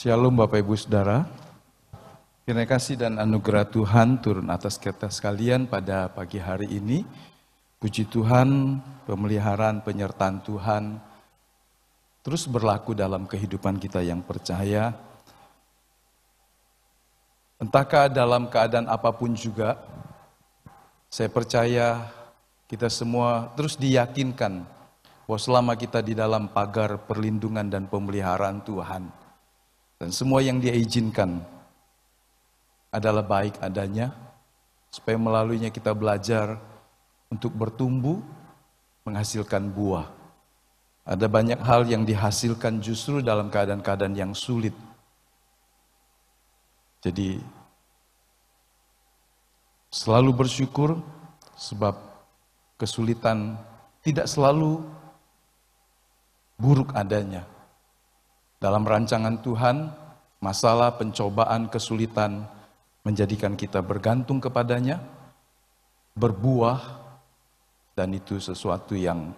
Shalom Bapak Ibu Saudara. Kiranya kasih dan anugerah Tuhan turun atas kita sekalian pada pagi hari ini. Puji Tuhan, pemeliharaan, penyertaan Tuhan terus berlaku dalam kehidupan kita yang percaya. Entahkah dalam keadaan apapun juga, saya percaya kita semua terus diyakinkan bahwa selama kita di dalam pagar perlindungan dan pemeliharaan Tuhan, dan semua yang Dia izinkan adalah baik adanya, supaya melaluinya kita belajar untuk bertumbuh, menghasilkan buah. Ada banyak hal yang dihasilkan justru dalam keadaan-keadaan yang sulit. Jadi, selalu bersyukur sebab kesulitan tidak selalu buruk adanya. Dalam rancangan Tuhan, masalah, pencobaan, kesulitan menjadikan kita bergantung kepadanya, berbuah, dan itu sesuatu yang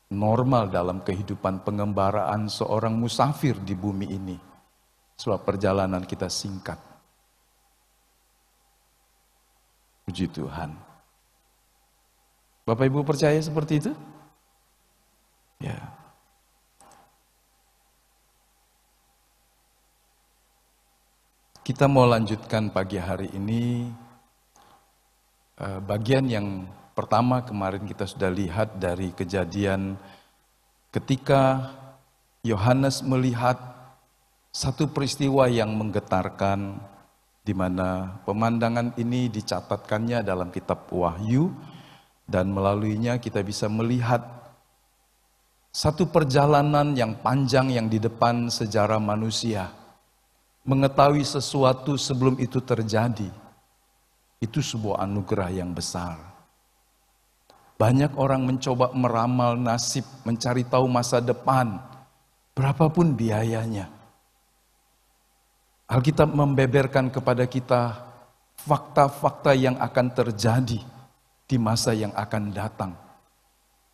normal dalam kehidupan pengembaraan seorang musafir di bumi ini. Sebab perjalanan kita singkat. Puji Tuhan. Bapak Ibu percaya seperti itu? Ya. Kita mau lanjutkan pagi hari ini bagian yang pertama kemarin kita sudah lihat dari Kejadian ketika Yohanes melihat satu peristiwa yang menggetarkan, di mana pemandangan ini dicatatkannya dalam kitab Wahyu, dan melaluinya kita bisa melihat satu perjalanan yang panjang yang di depan sejarah manusia. Mengetahui sesuatu sebelum itu terjadi, itu sebuah anugerah yang besar. Banyak orang mencoba meramal nasib, mencari tahu masa depan, berapapun biayanya. Alkitab membeberkan kepada kita fakta-fakta yang akan terjadi di masa yang akan datang.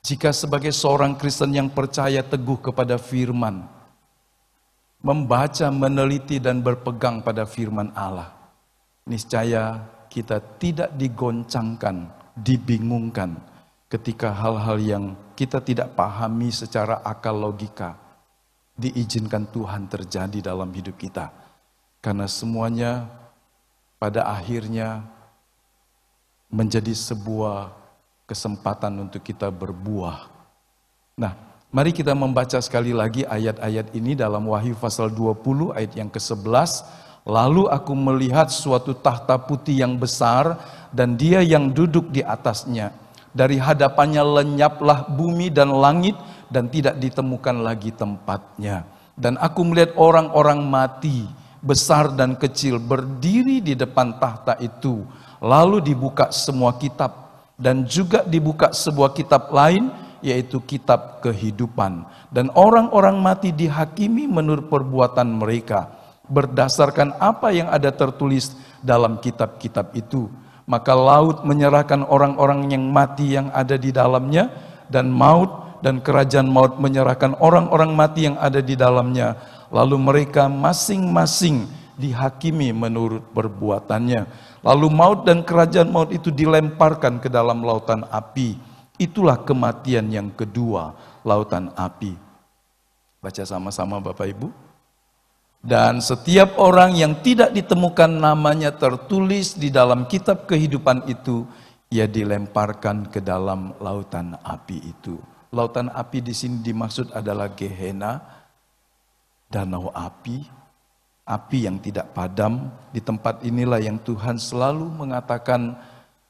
Jika sebagai seorang Kristen yang percaya teguh kepada firman, membaca, meneliti, dan berpegang pada firman Allah, niscaya kita tidak digoncangkan, dibingungkan ketika hal-hal yang kita tidak pahami secara akal logika diizinkan Tuhan terjadi dalam hidup kita. Karena semuanya pada akhirnya menjadi sebuah kesempatan untuk kita berbuah. Nah, mari kita membaca sekali lagi ayat-ayat ini dalam Wahyu pasal 20 ayat yang ke-11. Lalu aku melihat suatu tahta putih yang besar dan Dia yang duduk di atasnya. Dari hadapannya lenyaplah bumi dan langit dan tidak ditemukan lagi tempatnya. Dan aku melihat orang-orang mati, besar dan kecil, berdiri di depan tahta itu. Lalu dibuka semua kitab dan juga dibuka sebuah kitab lain, yaitu kitab kehidupan. Dan orang-orang mati dihakimi menurut perbuatan mereka, berdasarkan apa yang ada tertulis dalam kitab-kitab itu. Maka laut menyerahkan orang-orang yang mati yang ada di dalamnya, dan maut dan kerajaan maut menyerahkan orang-orang mati yang ada di dalamnya. Lalu mereka masing-masing dihakimi menurut perbuatannya. Lalu maut dan kerajaan maut itu dilemparkan ke dalam lautan api. Itulah kematian yang kedua, lautan api. Baca sama-sama Bapak Ibu. Dan setiap orang yang tidak ditemukan namanya tertulis di dalam kitab kehidupan itu, ia dilemparkan ke dalam lautan api itu. Lautan api di sini dimaksud adalah Gehenna, danau api yang tidak padam. Di tempat inilah yang Tuhan selalu mengatakan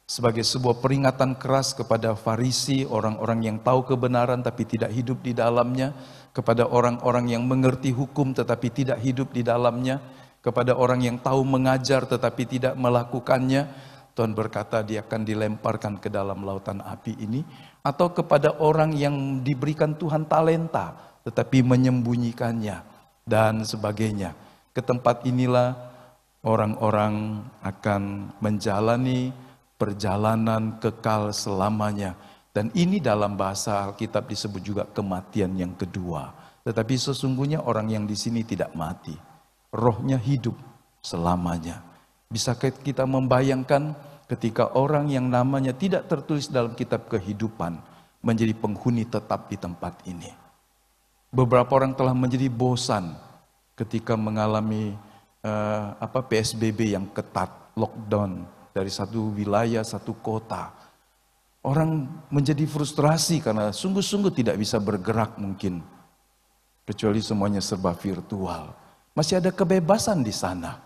sebagai sebuah peringatan keras kepada Farisi, orang-orang yang tahu kebenaran tapi tidak hidup di dalamnya, kepada orang-orang yang mengerti hukum tetapi tidak hidup di dalamnya, kepada orang yang tahu mengajar tetapi tidak melakukannya. Tuhan berkata Dia akan dilemparkan ke dalam lautan api ini, atau kepada orang yang diberikan Tuhan talenta tetapi menyembunyikannya dan sebagainya. Ke tempat inilah orang-orang akan menjalani perjalanan kekal selamanya. Dan ini dalam bahasa Alkitab disebut juga kematian yang kedua. Tetapi sesungguhnya orang yang di sini tidak mati. rohnya hidup selamanya. Bisakah kita membayangkan ketika orang yang namanya tidak tertulis dalam kitab kehidupan menjadi penghuni tetap di tempat ini? Beberapa orang telah menjadi bosan ketika mengalami PSBB yang ketat, lockdown dari satu wilayah, satu kota. Orang menjadi frustrasi karena sungguh-sungguh tidak bisa bergerak mungkin. Kecuali semuanya serba virtual. Masih ada kebebasan di sana.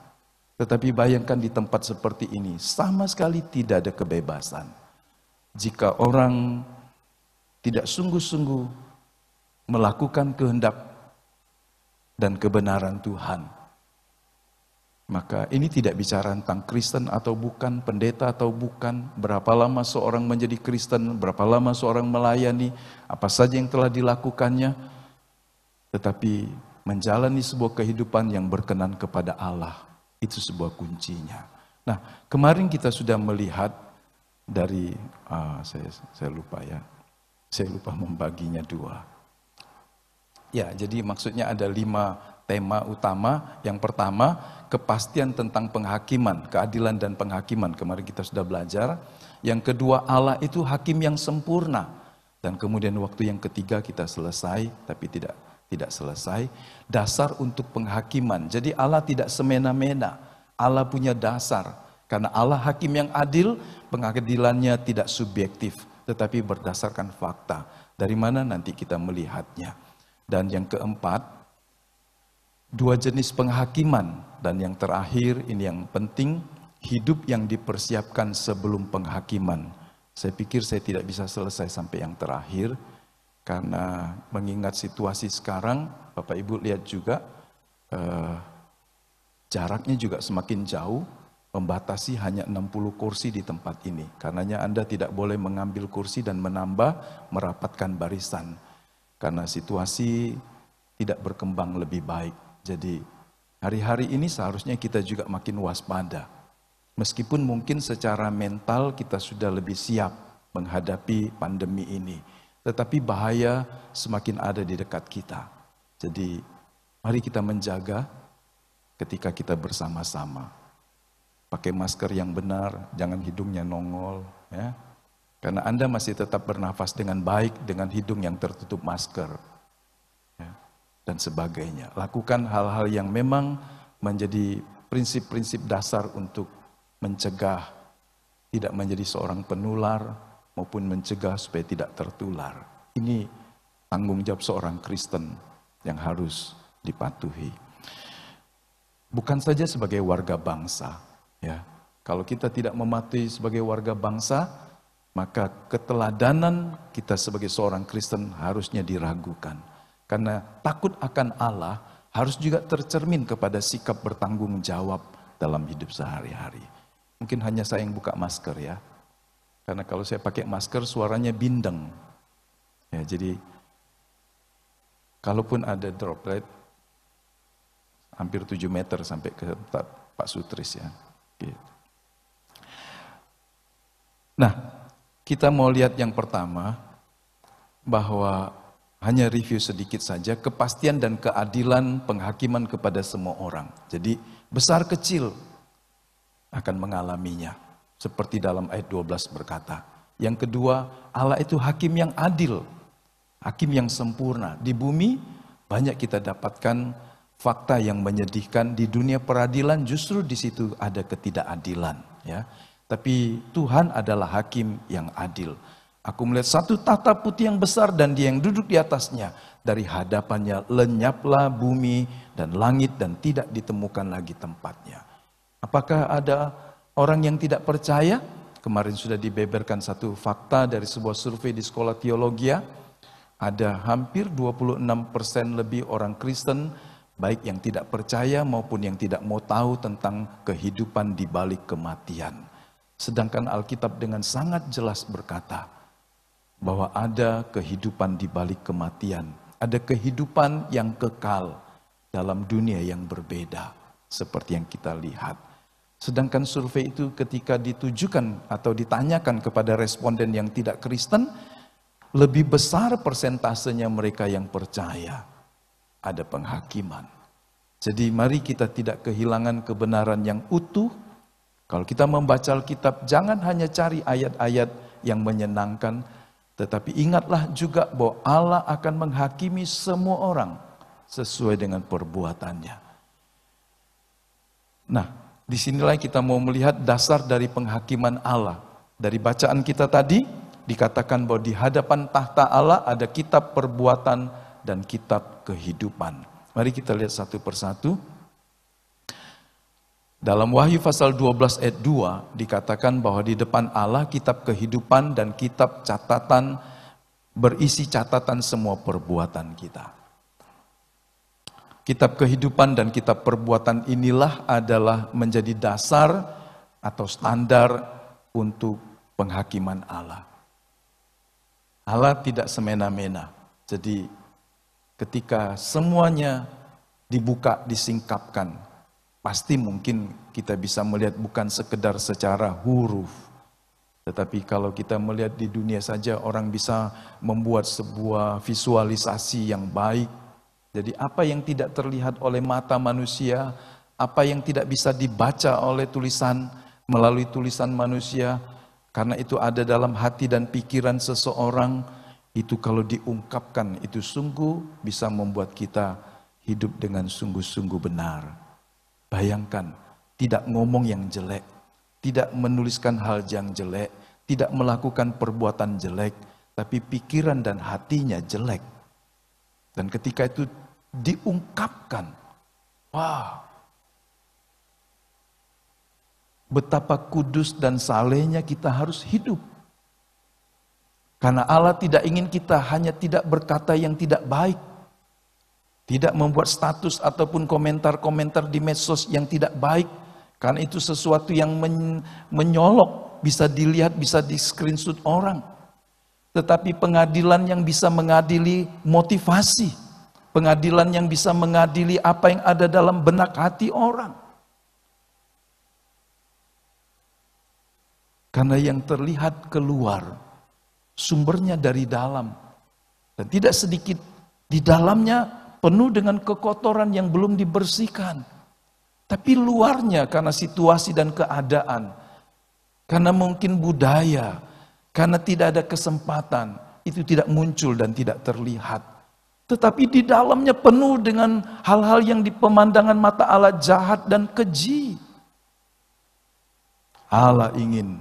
Tetapi bayangkan di tempat seperti ini, sama sekali tidak ada kebebasan. Jika orang tidak sungguh-sungguh melakukan kehendak dan kebenaran Tuhan, maka ini tidak bicara tentang Kristen atau bukan, pendeta atau bukan, berapa lama seorang menjadi Kristen, berapa lama seorang melayani, apa saja yang telah dilakukannya, tetapi menjalani sebuah kehidupan yang berkenan kepada Allah. Itu sebuah kuncinya. Nah, kemarin kita sudah melihat dari, saya lupa ya, saya lupa membaginya dua. Ya, jadi maksudnya ada 5 tema utama. Yang pertama, kepastian tentang penghakiman, keadilan dan penghakiman. Kemarin kita sudah belajar. Yang kedua, Allah itu hakim yang sempurna. Dan kemudian waktu yang ketiga kita selesai, tapi tidak selesai, dasar untuk penghakiman. Jadi Allah tidak semena-mena, Allah punya dasar. Karena Allah hakim yang adil, pengadilannya tidak subjektif, tetapi berdasarkan fakta. Dari mana nanti kita melihatnya. Dan yang keempat, 2 jenis penghakiman. Dan yang terakhir, ini yang penting, hidup yang dipersiapkan sebelum penghakiman. Saya pikir saya tidak bisa selesai sampai yang terakhir, karena mengingat situasi sekarang, Bapak Ibu lihat juga jaraknya juga semakin jauh, membatasi hanya 60 kursi di tempat ini. Karenanya Anda tidak boleh mengambil kursi dan menambah, merapatkan barisan. Karena situasi tidak berkembang lebih baik. Jadi hari-hari ini seharusnya kita juga makin waspada. Meskipun mungkin secara mental kita sudah lebih siap menghadapi pandemi ini. Tetapi bahaya semakin ada di dekat kita. Jadi mari kita menjaga ketika kita bersama-sama. Pakai masker yang benar, jangan hidungnya nongol. Ya. Karena Anda masih tetap bernafas dengan baik dengan hidung yang tertutup masker. Ya. Dan sebagainya. Lakukan hal-hal yang memang menjadi prinsip-prinsip dasar untuk mencegah tidak menjadi seorang penular, maupun mencegah supaya tidak tertular. Ini tanggung jawab seorang Kristen yang harus dipatuhi. Bukan saja sebagai warga bangsa, ya. Kalau kita tidak mematuhi sebagai warga bangsa, maka keteladanan kita sebagai seorang Kristen harusnya diragukan. Karena takut akan Allah harus juga tercermin kepada sikap bertanggung jawab dalam hidup sehari-hari. Mungkin hanya saya yang buka masker ya. Karena kalau saya pakai masker suaranya bindeng. Ya, jadi kalaupun ada droplet hampir 7 meter sampai ke Pak Sutris ya. Gitu. Nah, kita mau lihat yang pertama bahwa hanya review sedikit saja kepastian dan keadilan penghakiman kepada semua orang. Jadi besar kecil akan mengalaminya. Seperti dalam ayat 12 berkata. Yang kedua, Allah itu hakim yang adil. Hakim yang sempurna. Di bumi banyak kita dapatkan fakta yang menyedihkan. Di dunia peradilan justru di situ ada ketidakadilan. Ya. Tapi Tuhan adalah hakim yang adil. Aku melihat satu tahta putih yang besar dan dia yang duduk di atasnya. Dari hadapannya lenyaplah bumi dan langit dan tidak ditemukan lagi tempatnya. Apakah ada orang yang tidak percaya? Kemarin sudah dibeberkan satu fakta dari sebuah survei di sekolah teologi. Ada hampir 26% lebih orang Kristen, baik yang tidak percaya maupun yang tidak mau tahu tentang kehidupan di balik kematian. Sedangkan Alkitab dengan sangat jelas berkata bahwa ada kehidupan di balik kematian. Ada kehidupan yang kekal dalam dunia yang berbeda. Seperti yang kita lihat. Sedangkan survei itu ketika ditujukan atau ditanyakan kepada responden yang tidak Kristen, lebih besar persentasenya mereka yang percaya ada penghakiman. Jadi mari kita tidak kehilangan kebenaran yang utuh. Kalau kita membaca Alkitab, jangan hanya cari ayat-ayat yang menyenangkan, tetapi ingatlah juga bahwa Allah akan menghakimi semua orang sesuai dengan perbuatannya. Nah, disinilah kita mau melihat dasar dari penghakiman Allah. Dari bacaan kita tadi, dikatakan bahwa di hadapan tahta Allah ada kitab perbuatan dan kitab kehidupan. Mari kita lihat satu persatu. Dalam Wahyu pasal 12 ayat 2 dikatakan bahwa di depan Allah kitab kehidupan dan kitab catatan berisi catatan semua perbuatan kita. Kitab kehidupan dan kitab perbuatan inilah adalah menjadi dasar atau standar untuk penghakiman Allah. Allah tidak semena-mena. Jadi ketika semuanya dibuka, disingkapkan, pasti mungkin kita bisa melihat bukan sekedar secara huruf. Tetapi kalau kita melihat di dunia saja, orang bisa membuat sebuah visualisasi yang baik. Jadi apa yang tidak terlihat oleh mata manusia, apa yang tidak bisa dibaca oleh melalui tulisan manusia, karena itu ada dalam hati dan pikiran seseorang, itu kalau diungkapkan, itu sungguh bisa membuat kita hidup dengan sungguh-sungguh benar. Bayangkan, tidak ngomong yang jelek, tidak menuliskan hal yang jelek, tidak melakukan perbuatan jelek, tapi pikiran dan hatinya jelek. Dan ketika itu diungkapkan, wah, betapa kudus dan salehnya kita harus hidup. Karena Allah tidak ingin kita hanya tidak berkata yang tidak baik. Tidak membuat status ataupun komentar-komentar di medsos yang tidak baik. Karena itu sesuatu yang menyolok, bisa dilihat, bisa di screenshot orang. Tetapi pengadilan yang bisa mengadili motivasi. Pengadilan yang bisa mengadili apa yang ada dalam benak hati orang. Karena yang terlihat keluar, sumbernya dari dalam. Dan tidak sedikit di dalamnya penuh dengan kekotoran yang belum dibersihkan. Tapi luarnya karena situasi dan keadaan, karena mungkin budaya, karena tidak ada kesempatan, itu tidak muncul dan tidak terlihat. Tetapi di dalamnya penuh dengan hal-hal yang di pemandangan mata Allah jahat dan keji. Allah ingin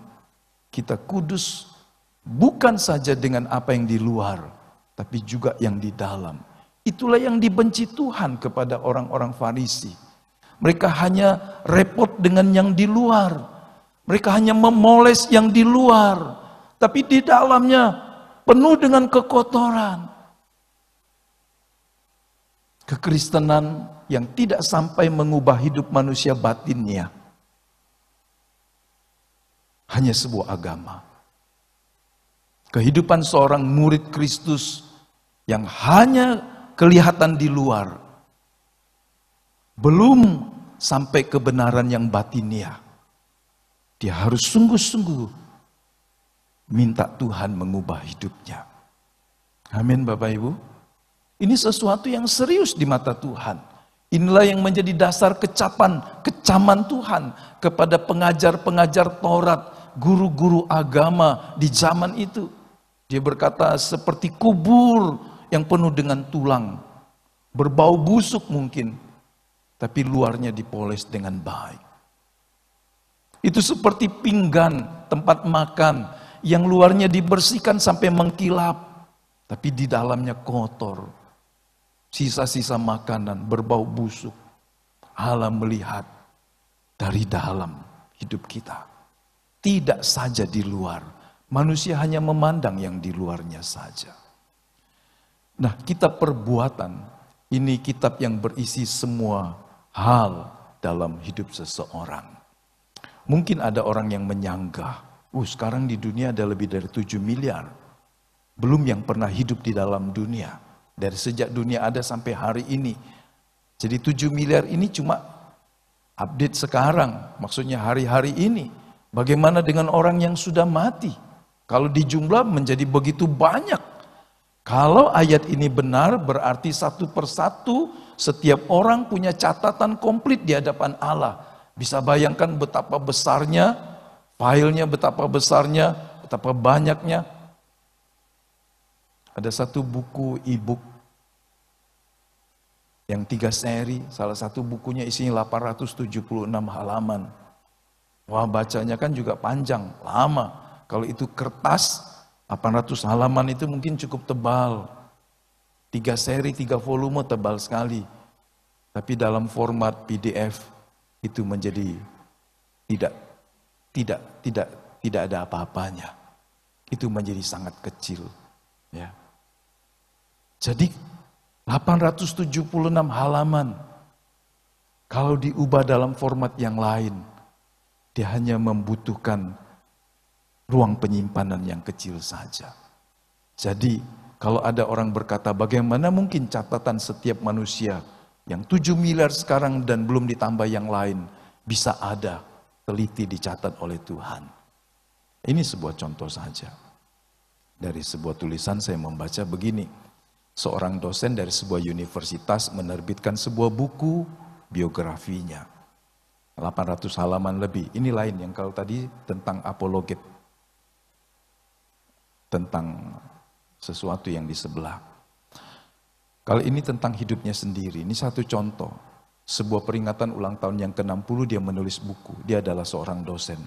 kita kudus, bukan saja dengan apa yang di luar, tapi juga yang di dalam. Itulah yang dibenci Tuhan kepada orang-orang Farisi. Mereka hanya repot dengan yang di luar. Mereka hanya memoles yang di luar. Tapi di dalamnya penuh dengan kekotoran. Kekristenan yang tidak sampai mengubah hidup manusia batinnya. Hanya sebuah agama. Kehidupan seorang murid Kristus yang hanya kelihatan di luar, belum sampai kebenaran yang batinia. Dia harus sungguh-sungguh minta Tuhan mengubah hidupnya. Amin Bapak Ibu. Ini sesuatu yang serius di mata Tuhan. Inilah yang menjadi dasar kecaman Tuhan kepada pengajar-pengajar Taurat, guru-guru agama di zaman itu. Dia berkata seperti kubur yang penuh dengan tulang. Berbau busuk mungkin. Tapi luarnya dipoles dengan baik. Itu seperti pinggan tempat makan. Yang luarnya dibersihkan sampai mengkilap. Tapi di dalamnya kotor. Sisa-sisa makanan berbau busuk. Allah melihat dari dalam hidup kita. Tidak saja di luar. Manusia hanya memandang yang di luarnya saja. Nah, kitab perbuatan, ini kitab yang berisi semua hal dalam hidup seseorang. Mungkin ada orang yang menyanggah, sekarang di dunia ada lebih dari 7 miliar. Belum yang pernah hidup di dalam dunia. Dari sejak dunia ada sampai hari ini. Jadi 7 miliar ini cuma update sekarang, maksudnya hari-hari ini. Bagaimana dengan orang yang sudah mati? Kalau dijumlah menjadi begitu banyak. Kalau ayat ini benar, berarti satu persatu setiap orang punya catatan komplit di hadapan Allah. Bisa bayangkan betapa besarnya, filenya betapa besarnya, betapa banyaknya. Ada satu buku e-book yang 3 seri, salah satu bukunya isinya 876 halaman. Wah, bacanya kan juga panjang, lama. Kalau itu kertas, 800 halaman itu mungkin cukup tebal. 3 seri, 3 volume tebal sekali. Tapi dalam format PDF itu menjadi tidak ada apa-apanya. Itu menjadi sangat kecil, ya. Jadi 876 halaman kalau diubah dalam format yang lain, dia hanya membutuhkan ruang penyimpanan yang kecil saja. Jadi kalau ada orang berkata bagaimana mungkin catatan setiap manusia yang 7 miliar sekarang dan belum ditambah yang lain bisa ada, teliti dicatat oleh Tuhan. Ini sebuah contoh saja. Dari sebuah tulisan saya membaca begini. Seorang dosen dari sebuah universitas menerbitkan sebuah buku biografinya. 800 halaman lebih. Ini lain yang kalau tadi tentang apologet. Tentang sesuatu yang di sebelah. Kalau ini tentang hidupnya sendiri. Ini satu contoh. Sebuah peringatan ulang tahun yang ke-60 dia menulis buku. Dia adalah seorang dosen.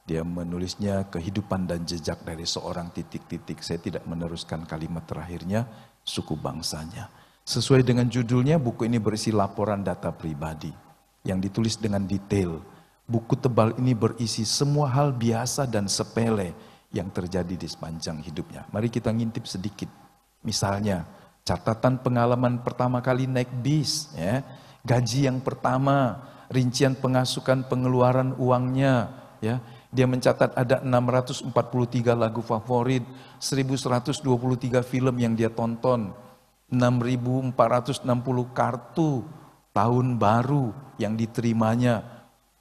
Dia menulisnya kehidupan dan jejak dari seorang titik-titik. Saya tidak meneruskan kalimat terakhirnya. Suku bangsanya. Sesuai dengan judulnya, buku ini berisi laporan data pribadi yang ditulis dengan detail. Buku tebal ini berisi semua hal biasa dan sepele yang terjadi di sepanjang hidupnya. Mari kita ngintip sedikit. Misalnya, catatan pengalaman pertama kali naik bis, ya, gaji yang pertama, rincian pengasukan pengeluaran uangnya, ya. Dia mencatat ada 643 lagu favorit, 1123 film yang dia tonton, 6460 kartu tahun baru yang diterimanya.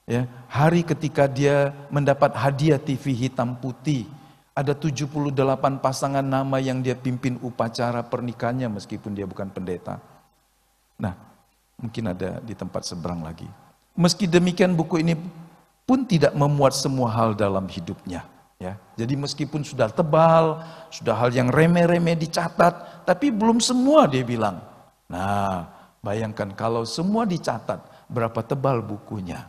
Ya, hari ketika dia mendapat hadiah TV hitam putih, ada 78 pasangan nama yang dia pimpin upacara pernikahannya meskipun dia bukan pendeta. Nah, mungkin ada di tempat seberang lagi. Meski demikian buku ini pun tidak memuat semua hal dalam hidupnya. Ya, jadi meskipun sudah tebal, sudah hal yang remeh-remeh dicatat, tapi belum semua dia bilang. Nah, bayangkan kalau semua dicatat, berapa tebal bukunya.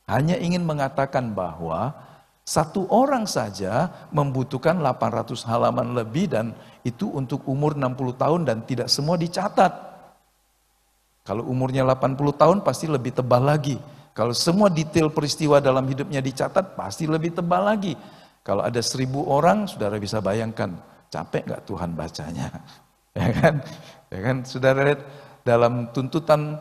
Hanya ingin mengatakan bahwa satu orang saja membutuhkan 800 halaman lebih dan itu untuk umur 60 tahun dan tidak semua dicatat. Kalau umurnya 80 tahun pasti lebih tebal lagi. Kalau semua detail peristiwa dalam hidupnya dicatat, pasti lebih tebal lagi. Kalau ada 1000 orang, saudara bisa bayangkan, capek gak Tuhan bacanya? Ya kan? Ya kan? Saudara lihat dalam tuntutan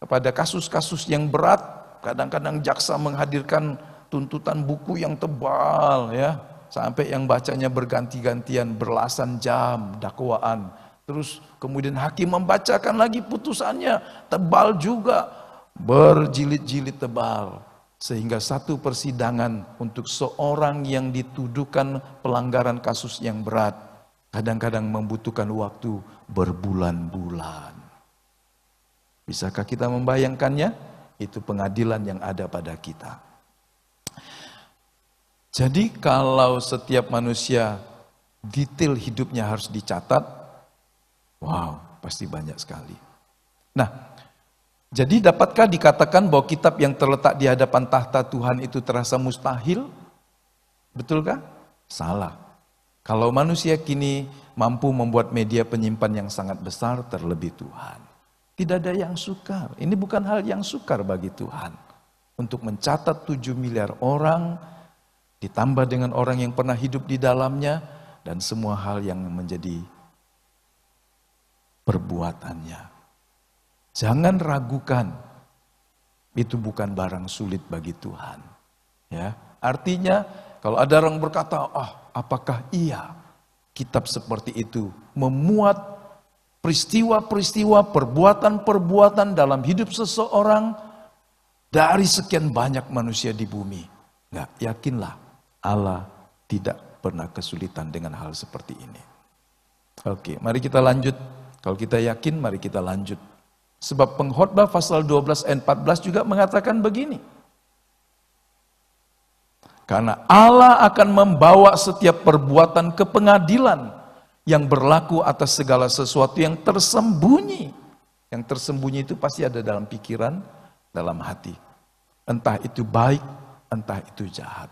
pada kasus-kasus yang berat, kadang-kadang jaksa menghadirkan tuntutan buku yang tebal, ya, sampai yang bacanya berganti-gantian, berlasan jam dakwaan. Terus kemudian hakim membacakan lagi putusannya, tebal juga. Berjilid-jilid tebal, sehingga satu persidangan untuk seorang yang dituduhkan pelanggaran kasus yang berat kadang-kadang membutuhkan waktu berbulan-bulan. Bisakah kita membayangkannya? Itu pengadilan yang ada pada kita. Jadi kalau setiap manusia detail hidupnya harus dicatat, wow, pasti banyak sekali. Nah, jadi dapatkah dikatakan bahwa kitab yang terletak di hadapan tahta Tuhan itu terasa mustahil? Betulkah? Salah. Kalau manusia kini mampu membuat media penyimpan yang sangat besar, terlebih Tuhan. Tidak ada yang sukar. Ini bukan hal yang sukar bagi Tuhan. Untuk mencatat 7 miliar orang, ditambah dengan orang yang pernah hidup di dalamnya, dan semua hal yang menjadi perbuatannya. Jangan ragukan, itu bukan barang sulit bagi Tuhan. Ya, artinya kalau ada orang berkata, apakah iya kitab seperti itu memuat peristiwa-peristiwa, perbuatan-perbuatan dalam hidup seseorang dari sekian banyak manusia di bumi? Enggak, yakinlah Allah tidak pernah kesulitan dengan hal seperti ini. Oke, mari kita lanjut. Kalau kita yakin, mari kita lanjut. Sebab Pengkhotbah pasal 12 ayat 14 juga mengatakan begini. Karena Allah akan membawa setiap perbuatan ke pengadilan yang berlaku atas segala sesuatu yang tersembunyi. Yang tersembunyi itu pasti ada dalam pikiran, dalam hati. Entah itu baik, entah itu jahat.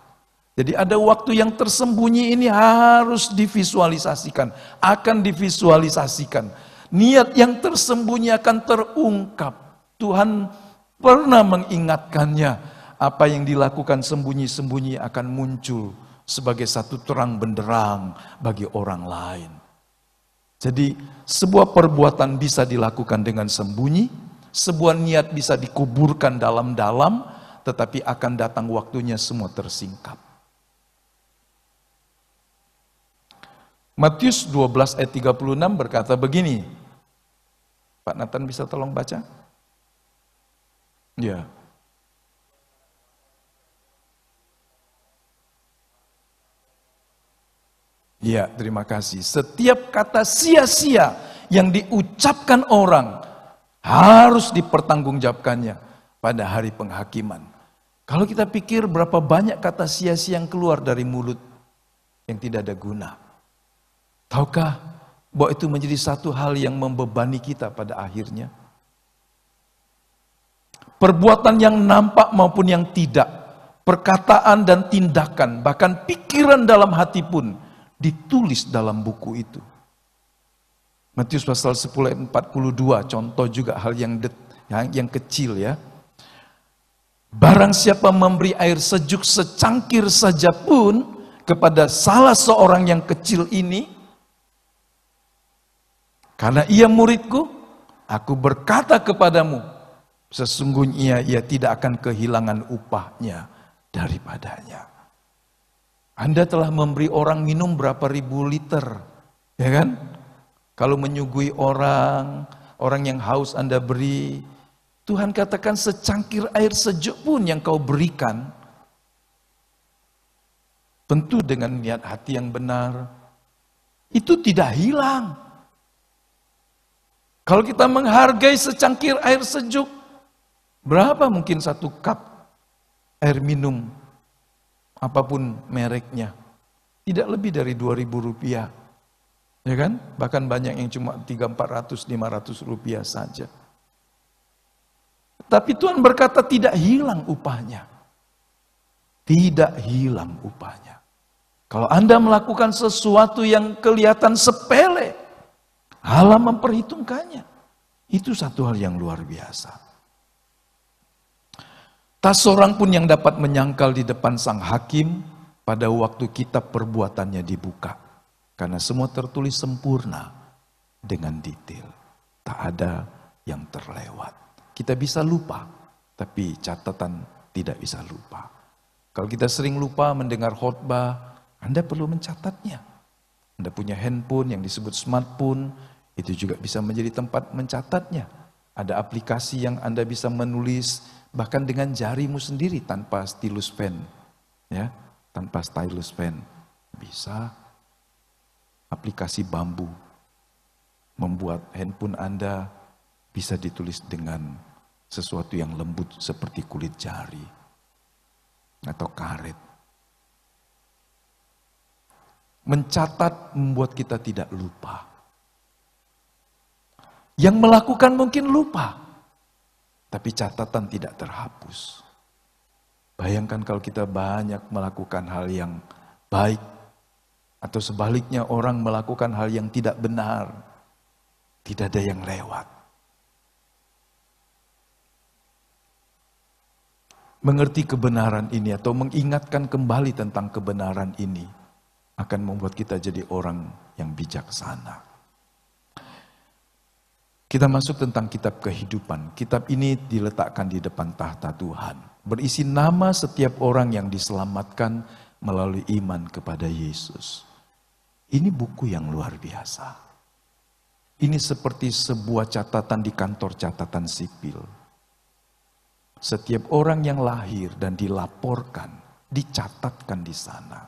Jadi ada waktu yang tersembunyi ini harus divisualisasikan, akan divisualisasikan. Niat yang tersembunyi akan terungkap. Tuhan pernah mengingatkannya, apa yang dilakukan sembunyi-sembunyi akan muncul sebagai satu terang benderang bagi orang lain. Jadi sebuah perbuatan bisa dilakukan dengan sembunyi, sebuah niat bisa dikuburkan dalam-dalam, tetapi akan datang waktunya semua tersingkap. Matius 12 ayat 36 berkata begini. Pak Nathan bisa tolong baca? Ya. Ya, terima kasih. Setiap kata sia-sia yang diucapkan orang harus dipertanggungjawabkannya pada hari penghakiman. Kalau kita pikir berapa banyak kata sia-sia yang keluar dari mulut yang tidak ada guna. Tahukah bahwa itu menjadi satu hal yang membebani kita pada akhirnya? Perbuatan yang nampak maupun yang tidak, perkataan dan tindakan, bahkan pikiran dalam hati pun ditulis dalam buku itu. Matius pasal 10 ayat 42, contoh juga hal yang kecil ya. Barang siapa memberi air sejuk secangkir saja pun kepada salah seorang yang kecil ini, karena ia muridku, aku berkata kepadamu, sesungguhnya ia tidak akan kehilangan upahnya daripadanya. Anda telah memberi orang minum berapa ribu liter, ya kan? Kalau menyuguhi orang yang haus Anda beri, Tuhan katakan secangkir air sejuk pun yang kau berikan, tentu dengan niat hati yang benar, itu tidak hilang. Kalau kita menghargai secangkir air sejuk, berapa mungkin satu cup air minum, apapun mereknya, tidak lebih dari 2.000 rupiah, ya kan? Bahkan banyak yang cuma 300, 400, 500 rupiah saja. Tapi Tuhan berkata tidak hilang upahnya. Tidak hilang upahnya. Kalau Anda melakukan sesuatu yang kelihatan sepele, Allah memperhitungkannya. Itu satu hal yang luar biasa. Tak seorang pun yang dapat menyangkal di depan sang hakim pada waktu kitab perbuatannya dibuka. Karena semua tertulis sempurna dengan detail. Tak ada yang terlewat. Kita bisa lupa, tapi catatan tidak bisa lupa. Kalau kita sering lupa mendengar khotbah, Anda perlu mencatatnya. Anda punya handphone yang disebut smartphone, itu juga bisa menjadi tempat mencatatnya. Ada aplikasi yang Anda bisa menulis bahkan dengan jarimu sendiri tanpa stylus pen, ya, tanpa stylus pen bisa. Aplikasi bambu membuat handphone Anda bisa ditulis dengan sesuatu yang lembut seperti kulit jari atau karet. Mencatat membuat kita tidak lupa. Yang melakukan mungkin lupa, tapi catatan tidak terhapus. Bayangkan kalau kita banyak melakukan hal yang baik, atau sebaliknya orang melakukan hal yang tidak benar, tidak ada yang lewat. Mengerti kebenaran ini atau mengingatkan kembali tentang kebenaran ini akan membuat kita jadi orang yang bijaksana. Kita masuk tentang kitab kehidupan. Kitab ini diletakkan di depan tahta Tuhan. Berisi nama setiap orang yang diselamatkan melalui iman kepada Yesus. Ini buku yang luar biasa. Ini seperti sebuah catatan di kantor catatan sipil. Setiap orang yang lahir dan dilaporkan, dicatatkan di sana.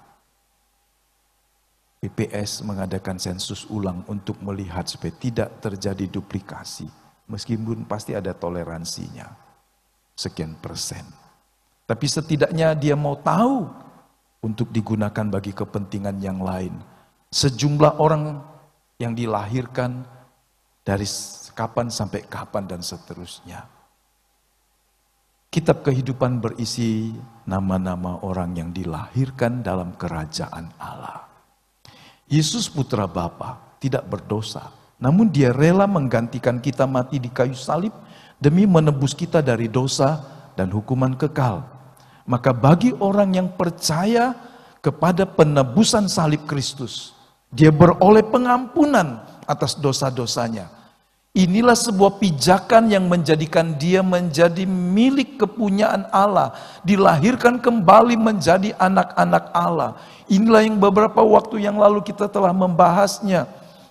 BPS mengadakan sensus ulang untuk melihat supaya tidak terjadi duplikasi. Meskipun pasti ada toleransinya, sekian persen. Tapi setidaknya dia mau tahu untuk digunakan bagi kepentingan yang lain. Sejumlah orang yang dilahirkan dari kapan sampai kapan dan seterusnya. Kitab kehidupan berisi nama-nama orang yang dilahirkan dalam kerajaan Allah. Yesus putra Bapa tidak berdosa, namun dia rela menggantikan kita mati di kayu salib demi menebus kita dari dosa dan hukuman kekal. Maka bagi orang yang percaya kepada penebusan salib Kristus, dia beroleh pengampunan atas dosa-dosanya. Inilah sebuah pijakan yang menjadikan dia menjadi milik kepunyaan Allah, dilahirkan kembali menjadi anak-anak Allah. Inilah yang beberapa waktu yang lalu kita telah membahasnya.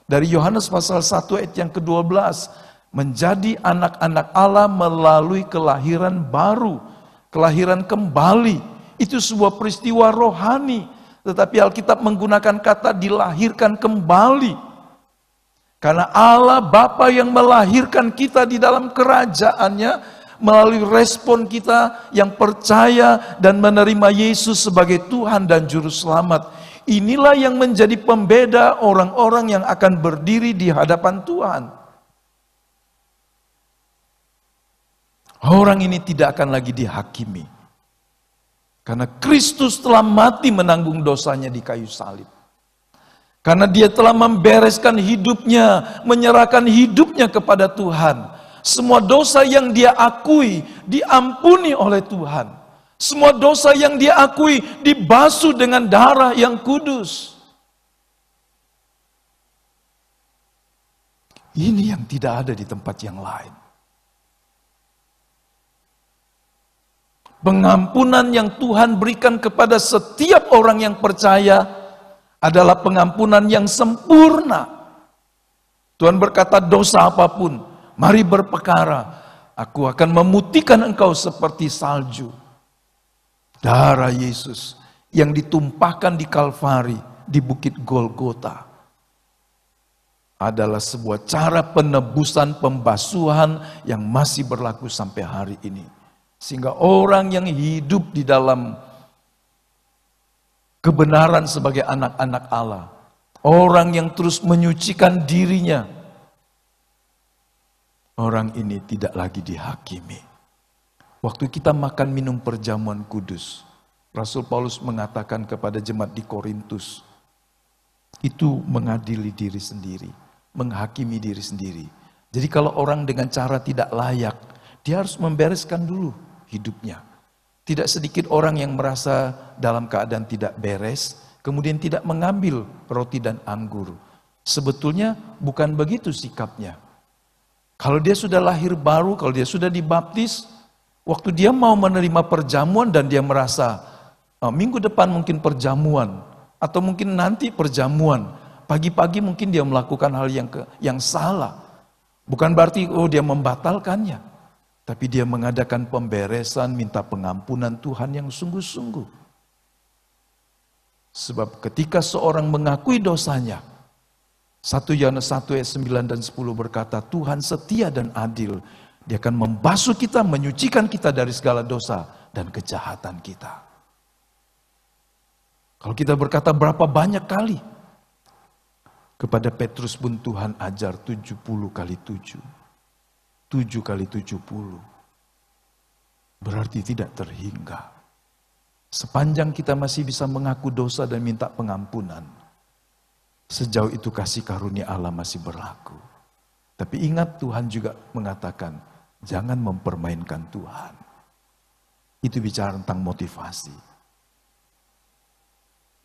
Dari Yohanes pasal 1 ayat yang ke-12. Menjadi anak-anak Allah melalui kelahiran baru. Kelahiran kembali. Itu sebuah peristiwa rohani. Tetapi Alkitab menggunakan kata dilahirkan kembali. Karena Allah Bapa yang melahirkan kita di dalam kerajaannya. Melalui respon kita yang percaya dan menerima Yesus sebagai Tuhan dan Juru Selamat. Inilah yang menjadi pembeda orang-orang yang akan berdiri di hadapan Tuhan. Orang ini tidak akan lagi dihakimi. Karena Kristus telah mati menanggung dosanya di kayu salib. Karena dia telah membereskan hidupnya, menyerahkan hidupnya kepada Tuhan. Semua dosa yang dia akui diampuni oleh Tuhan. Semua dosa yang dia akui dibasuh dengan darah yang kudus. Ini yang tidak ada di tempat yang lain. Pengampunan yang Tuhan berikan kepada setiap orang yang percaya adalah pengampunan yang sempurna. Tuhan berkata, dosa apapun, mari berperkara, aku akan memutihkan engkau seperti salju. Darah Yesus yang ditumpahkan di Kalvari, di Bukit Golgota, adalah sebuah cara penebusan, pembasuhan yang masih berlaku sampai hari ini. Sehingga orang yang hidup di dalam kebenaran sebagai anak-anak Allah, orang yang terus menyucikan dirinya, orang ini tidak lagi dihakimi. Waktu kita makan minum perjamuan kudus, Rasul Paulus mengatakan kepada jemaat di Korintus, itu mengadili diri sendiri, menghakimi diri sendiri. Jadi kalau orang dengan cara tidak layak, dia harus membereskan dulu hidupnya. Tidak sedikit orang yang merasa dalam keadaan tidak beres, kemudian tidak mengambil roti dan anggur. Sebetulnya bukan begitu sikapnya. Kalau dia sudah lahir baru, kalau dia sudah dibaptis, waktu dia mau menerima perjamuan dan dia merasa minggu depan mungkin perjamuan, atau mungkin nanti perjamuan, pagi-pagi mungkin dia melakukan hal yang salah. Bukan berarti dia membatalkannya, tapi dia mengadakan pemberesan, minta pengampunan Tuhan yang sungguh-sungguh. Sebab ketika seorang mengakui dosanya, 1 Yohanes 1 ayat 9 dan 10 berkata, Tuhan setia dan adil. Dia akan membasuh kita, menyucikan kita dari segala dosa dan kejahatan kita. Kalau kita berkata berapa banyak kali, kepada Petrus pun Tuhan ajar 70 kali 7. 7 kali 70. Berarti tidak terhingga. Sepanjang kita masih bisa mengaku dosa dan minta pengampunan, sejauh itu kasih karunia Allah masih berlaku. Tapi ingat, Tuhan juga mengatakan, jangan mempermainkan Tuhan. Itu bicara tentang motivasi.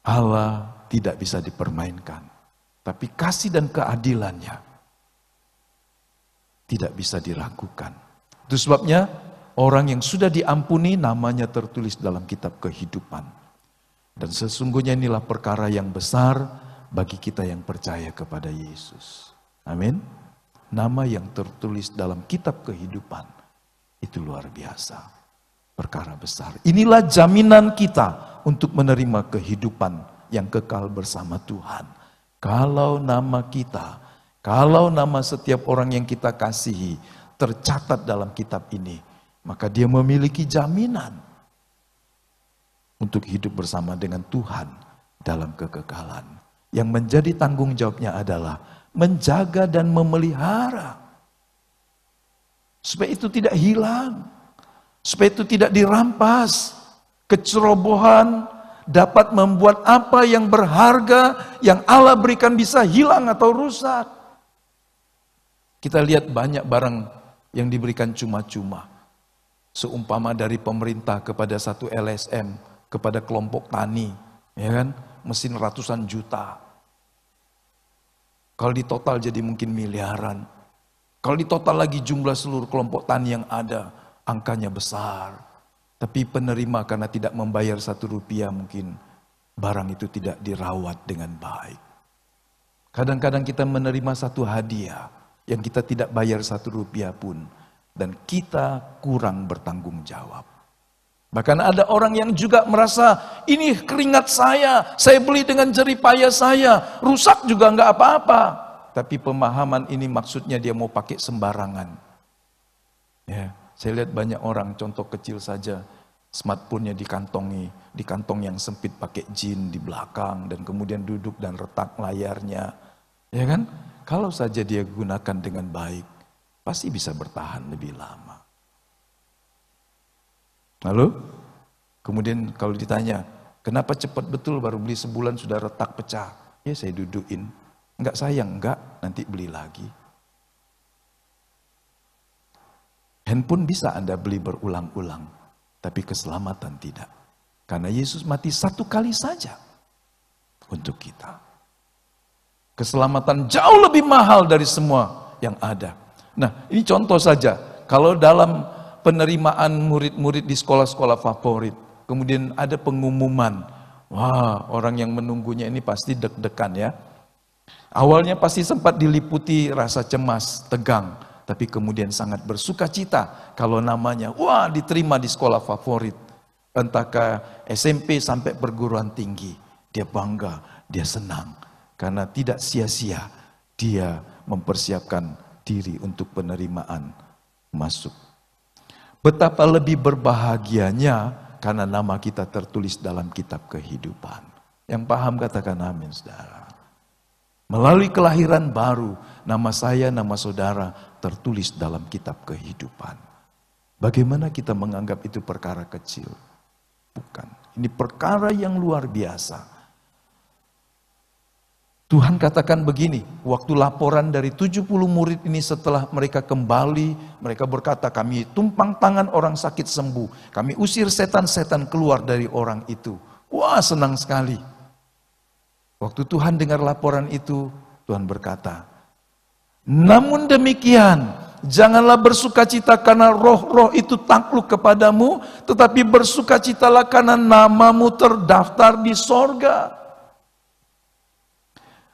Allah tidak bisa dipermainkan. Tapi kasih dan keadilannya tidak bisa diragukan. Itu sebabnya orang yang sudah diampuni namanya tertulis dalam kitab kehidupan. Dan sesungguhnya inilah perkara yang besar bagi kita yang percaya kepada Yesus. Amin. Nama yang tertulis dalam kitab kehidupan itu luar biasa. Perkara besar. Inilah jaminan kita untuk menerima kehidupan yang kekal bersama Tuhan. Kalau nama kita, kalau nama setiap orang yang kita kasihi tercatat dalam kitab ini, maka dia memiliki jaminan untuk hidup bersama dengan Tuhan dalam kekekalan. Yang menjadi tanggung jawabnya adalah menjaga dan memelihara, supaya itu tidak hilang, supaya itu tidak dirampas. Kecerobohan dapat membuat apa yang berharga yang Allah berikan bisa hilang atau rusak. Kita lihat banyak barang yang diberikan cuma-cuma. Seumpama dari pemerintah kepada satu LSM, kepada kelompok tani, ya kan? Mesin ratusan juta. Kalau di total jadi mungkin miliaran. Kalau di total lagi jumlah seluruh kelompok tani yang ada, angkanya besar. Tapi penerima karena tidak membayar 1 rupiah mungkin barang itu tidak dirawat dengan baik. Kadang-kadang kita menerima satu hadiah yang kita tidak bayar 1 rupiah pun. Dan kita kurang bertanggung jawab. Bahkan ada orang yang juga merasa ini keringat saya beli dengan jerih payah saya, rusak juga enggak apa-apa. Tapi pemahaman ini maksudnya dia mau pakai sembarangan. Ya. Saya lihat banyak orang, contoh kecil saja, smartphone-nya dikantongi, di kantong yang sempit pakai jin di belakang, dan kemudian duduk dan retak layarnya. Ya kan? Kalau saja dia gunakan dengan baik, pasti bisa bertahan lebih lama. Lalu, kemudian kalau ditanya, kenapa cepat betul baru beli sebulan sudah retak pecah? Ya saya dudukin, enggak sayang, enggak, nanti beli lagi. Handphone bisa Anda beli berulang-ulang, tapi keselamatan tidak. Karena Yesus mati 1 kali saja untuk kita. Keselamatan jauh lebih mahal dari semua yang ada. Nah, ini contoh saja. Kalau dalam penerimaan murid-murid di sekolah-sekolah favorit, kemudian ada pengumuman, wah, orang yang menunggunya ini pasti deg-degan ya. Awalnya pasti sempat diliputi rasa cemas, tegang. Tapi kemudian sangat bersuka cita kalau namanya, wah, diterima di sekolah favorit. Entah ke SMP sampai perguruan tinggi. Dia bangga, dia senang. Karena tidak sia-sia dia mempersiapkan diri untuk penerimaan masuk. Betapa lebih berbahagianya karena nama kita tertulis dalam kitab kehidupan. Yang paham katakan amin, saudara. Melalui kelahiran baru, nama saya, nama saudara tertulis dalam kitab kehidupan. Bagaimana kita menganggap itu perkara kecil? Bukan. Ini perkara yang luar biasa. Tuhan katakan begini, waktu laporan dari 70 murid ini setelah mereka kembali, mereka berkata, kami tumpang tangan orang sakit sembuh. Kami usir setan-setan keluar dari orang itu. Wah, senang sekali. Waktu Tuhan dengar laporan itu, Tuhan berkata, namun demikian, janganlah bersukacita karena roh-roh itu takluk kepadamu, tetapi bersukacitalah karena namamu terdaftar di sorga.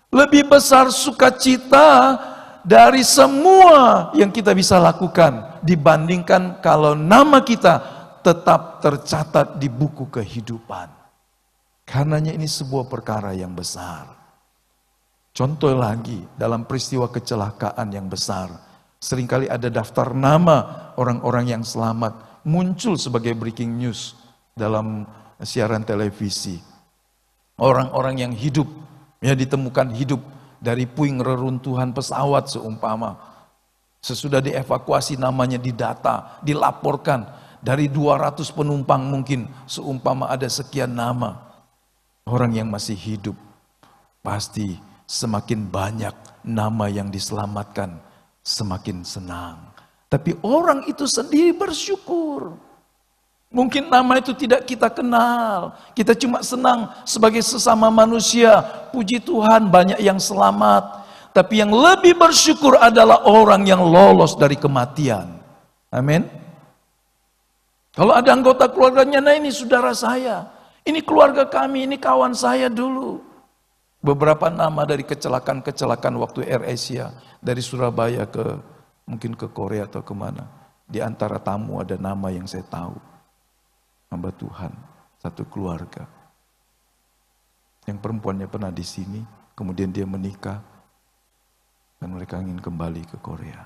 Lebih besar sukacita dari semua yang kita bisa lakukan dibandingkan kalau nama kita tetap tercatat di buku kehidupan. Karenanya ini sebuah perkara yang besar. Contoh lagi, dalam peristiwa kecelakaan yang besar, seringkali ada daftar nama orang-orang yang selamat muncul sebagai breaking news dalam siaran televisi. Orang-orang yang hidup, ya ditemukan hidup dari puing reruntuhan pesawat seumpama. Sesudah dievakuasi namanya didata, dilaporkan dari 200 penumpang mungkin seumpama ada sekian nama. Orang yang masih hidup pasti semakin banyak nama yang diselamatkan, semakin senang. Tapi orang itu sendiri bersyukur. Mungkin nama itu tidak kita kenal. Kita cuma senang sebagai sesama manusia. Puji Tuhan banyak yang selamat. Tapi yang lebih bersyukur adalah orang yang lolos dari kematian. Amin. Kalau ada anggota keluarganya, nah ini saudara saya. Ini keluarga kami, ini kawan saya dulu. Beberapa nama dari kecelakaan-kecelakaan waktu AirAsia. Dari Surabaya ke mungkin ke Korea atau kemana. Di antara tamu ada nama yang saya tahu. Hamba Tuhan, satu keluarga. Yang perempuannya pernah di sini, kemudian dia menikah, dan mereka ingin kembali ke Korea,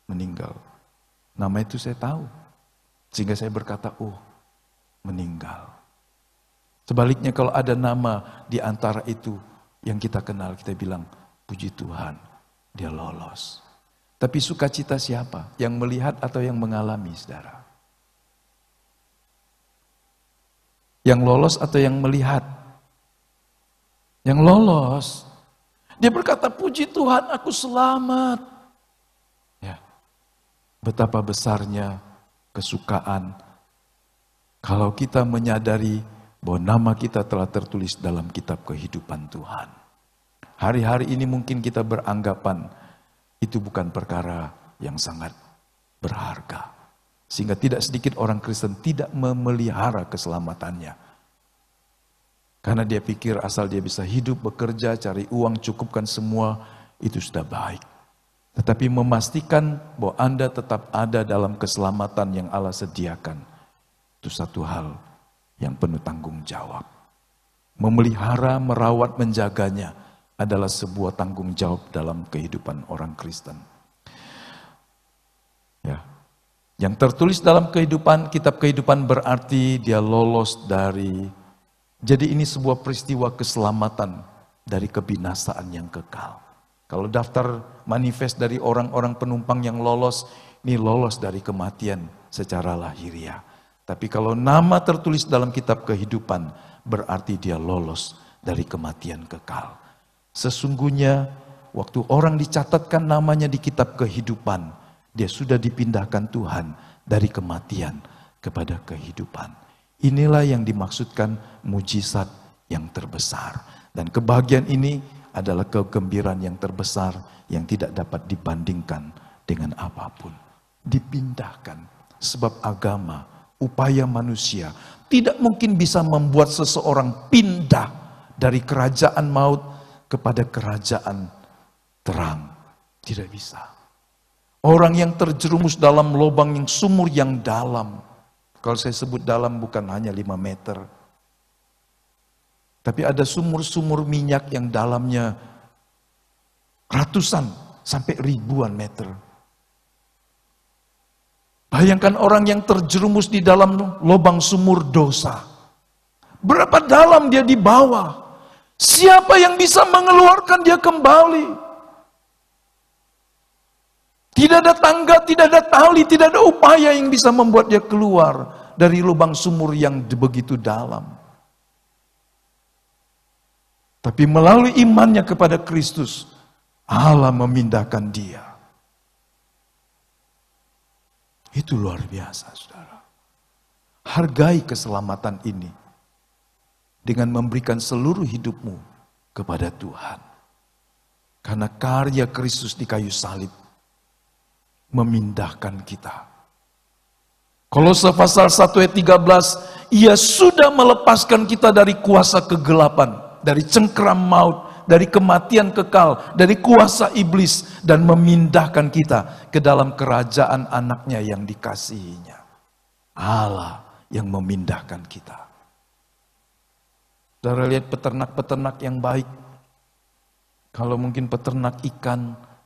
meninggal. Nama itu saya tahu, sehingga saya berkata, oh, meninggal. Sebaliknya kalau ada nama di antara itu yang kita kenal, kita bilang, puji Tuhan, dia lolos. Tapi sukacita siapa? Yang melihat atau yang mengalami, saudara? Yang lolos atau yang melihat? Yang lolos. Dia berkata, puji Tuhan, aku selamat. Ya. Betapa besarnya kesukaan kalau kita menyadari bahwa nama kita telah tertulis dalam kitab kehidupan Tuhan. Hari-hari ini mungkin kita beranggapan itu bukan perkara yang sangat berharga. Sehingga tidak sedikit orang Kristen tidak memelihara keselamatannya. Karena dia pikir asal dia bisa hidup, bekerja, cari uang, cukupkan semua, itu sudah baik. Tetapi memastikan bahwa Anda tetap ada dalam keselamatan yang Allah sediakan, itu satu hal yang penuh tanggung jawab. Memelihara, merawat, menjaganya adalah sebuah tanggung jawab dalam kehidupan orang Kristen. Ya. Yang tertulis dalam kehidupan, kitab kehidupan berarti dia lolos dari, jadi ini sebuah peristiwa keselamatan dari kebinasaan yang kekal. Kalau daftar manifest dari orang-orang penumpang yang lolos, ini lolos dari kematian secara lahiriah. Tapi kalau nama tertulis dalam kitab kehidupan, berarti dia lolos dari kematian kekal. Sesungguhnya, waktu orang dicatatkan namanya di kitab kehidupan, dia sudah dipindahkan Tuhan dari kematian kepada kehidupan. Inilah yang dimaksudkan mujizat yang terbesar. Dan kebahagiaan ini adalah kegembiraan yang terbesar yang tidak dapat dibandingkan dengan apapun. Dipindahkan, sebab agama, upaya manusia tidak mungkin bisa membuat seseorang pindah dari kerajaan maut kepada kerajaan terang. Tidak bisa. Orang yang terjerumus dalam lubang yang sumur yang dalam. Kalau saya sebut dalam bukan hanya 5 meter. Tapi ada sumur-sumur minyak yang dalamnya ratusan sampai ribuan meter. Bayangkan orang yang terjerumus di dalam lubang sumur dosa. Berapa dalam dia di bawah? Siapa yang bisa mengeluarkan dia kembali? Tidak ada tangga, tidak ada tali, tidak ada upaya yang bisa membuat dia keluar dari lubang sumur yang begitu dalam. Tapi melalui imannya kepada Kristus, Allah memindahkan dia. Itu luar biasa, saudara. Hargai keselamatan ini dengan memberikan seluruh hidupmu kepada Tuhan. Karena karya Kristus di kayu salib memindahkan kita. Kolose pasal 1 ayat 13, ia sudah melepaskan kita dari kuasa kegelapan, dari cengkeram maut, dari kematian kekal, dari kuasa iblis, dan memindahkan kita ke dalam kerajaan anaknya yang dikasihinya. Allah yang memindahkan kita. Saudara lihat peternak-peternak yang baik. Kalau mungkin peternak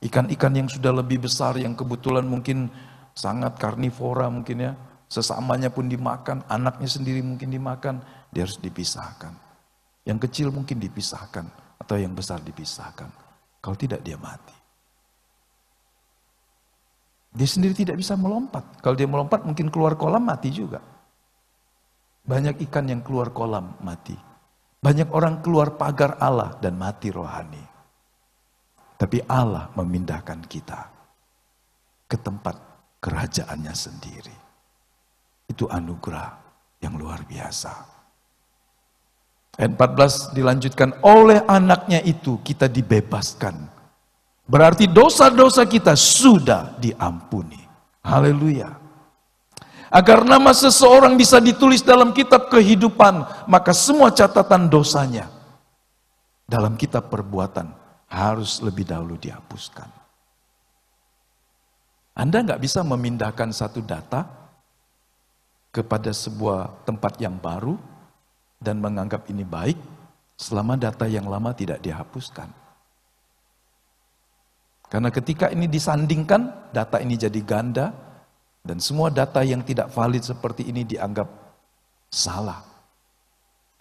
ikan-ikan yang sudah lebih besar, yang kebetulan mungkin sangat karnivora mungkin ya, sesamanya pun dimakan, anaknya sendiri mungkin dimakan, dia harus dipisahkan. Yang kecil mungkin dipisahkan, atau yang besar dipisahkan. Kalau tidak dia mati. Dia sendiri tidak bisa melompat. Kalau dia melompat mungkin keluar kolam mati juga. Banyak ikan yang keluar kolam mati. Banyak orang keluar pagar Allah dan mati rohani. Tapi Allah memindahkan kita ke tempat kerajaannya sendiri. Itu anugerah yang luar biasa. Ayat 14 dilanjutkan, oleh anaknya itu kita dibebaskan. Berarti dosa-dosa kita sudah diampuni. Haleluya. Agar nama seseorang bisa ditulis dalam kitab kehidupan, maka semua catatan dosanya dalam kitab perbuatan harus lebih dahulu dihapuskan. Anda nggak bisa memindahkan satu data kepada sebuah tempat yang baru dan menganggap ini baik, selama data yang lama tidak dihapuskan. Karena ketika ini disandingkan, data ini jadi ganda, dan semua data yang tidak valid seperti ini dianggap salah.